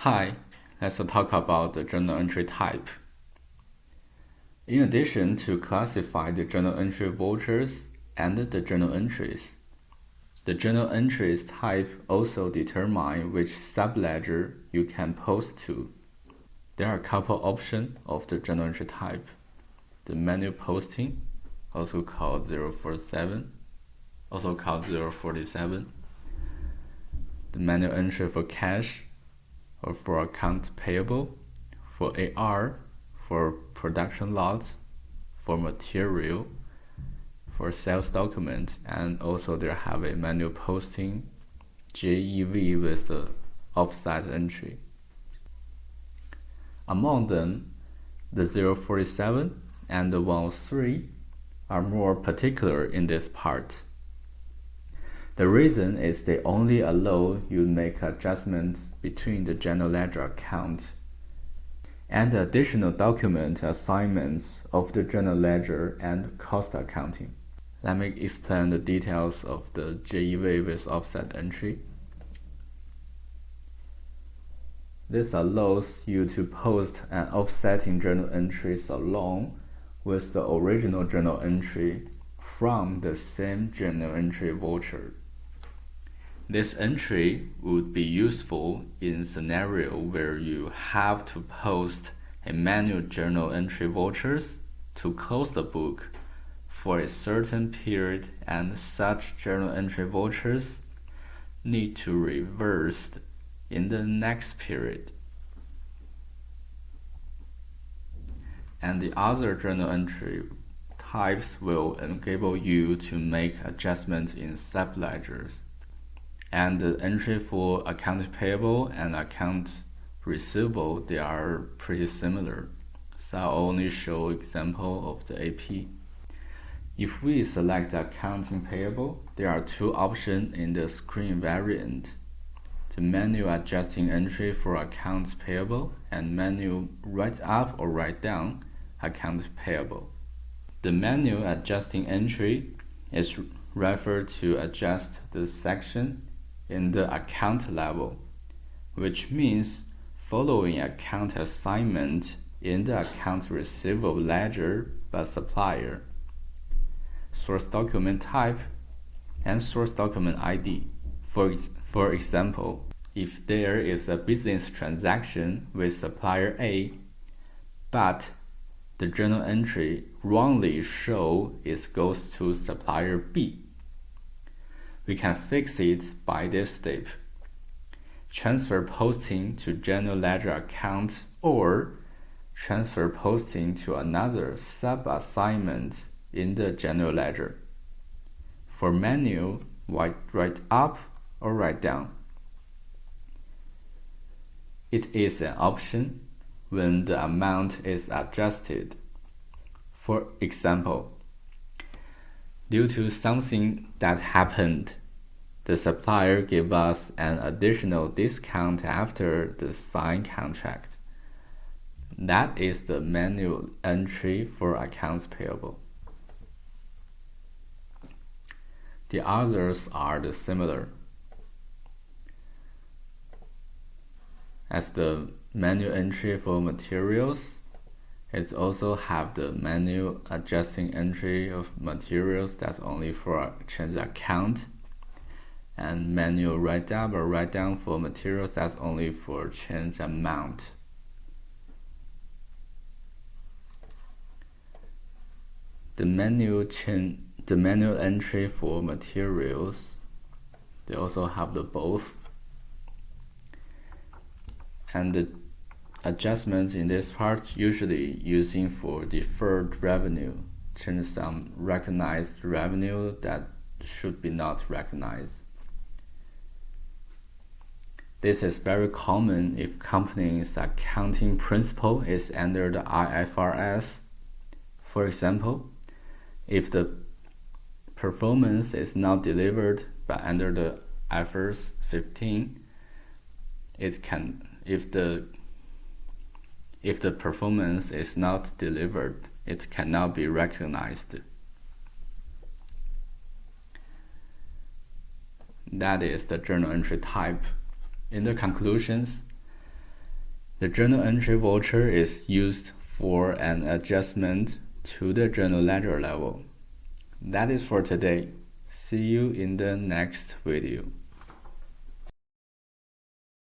Hi, let's talk about the journal entry type. In addition to classify the journal entry vouchers and the journal entries, the journal entries type also determine which subledger you can post to. There are a couple options of the journal entry type. The manual posting, also called 047, also called 047. The manual entry for cash, or for account payable, for AR, for production lots, for material, for sales document, and also there have a manual posting JEV with the offset entry. Among them, the 047 and the 103 are more particular in this part. The reason is they only allow you make adjustments between the general ledger account and additional document assignments of the general ledger and cost accounting. Let me explain the details of the JEV with offset entry. This allows you to post an offsetting journal entries along with the original journal entry from the same journal entry voucher. This entry would be useful in scenario where you have to post a manual journal entry vouchers to close the book for a certain period, and such journal entry vouchers need to reverse in the next period. And the other journal entry types will enable you to make adjustments in subledgers. And the entry for account payable and account receivable, they are pretty similar. So I'll only show example of the AP. If we select accounting payable, there are two options in the screen variant. The manual adjusting entry for accounts payable and manual write up or write down accounts payable. The manual adjusting entry is referred to adjust the section in the account level, which means following account assignment in the account receivable ledger by supplier, source document type, and source document ID. For example, if there is a business transaction with supplier A, but the journal entry wrongly show it goes to supplier B, we can fix it by this step. Transfer posting to general ledger account or transfer posting to another sub-assignment in the general ledger. For manual, write up or write down. It is an option when the amount is adjusted. For example, due to something that happened, the supplier gave us an additional discount after the signed contract. That is the manual entry for accounts payable. The others are the similar. As the manual entry for materials, it also have the manual adjusting entry of materials that's only for change account, and manual write up or write down for materials that's only for change amount. The manual entry for materials, they also have the both. And the adjustments in this part usually using for deferred revenue, change some recognized revenue that should be not recognized. This is very common if company's accounting principle is under the IFRS. For example, if the performance is not delivered but under the IFRS 15, if the performance is not delivered, it cannot be recognized. That is the journal entry type. In the conclusions, The journal entry voucher is used for an adjustment to the journal ledger level. That is for today. See you in the next video.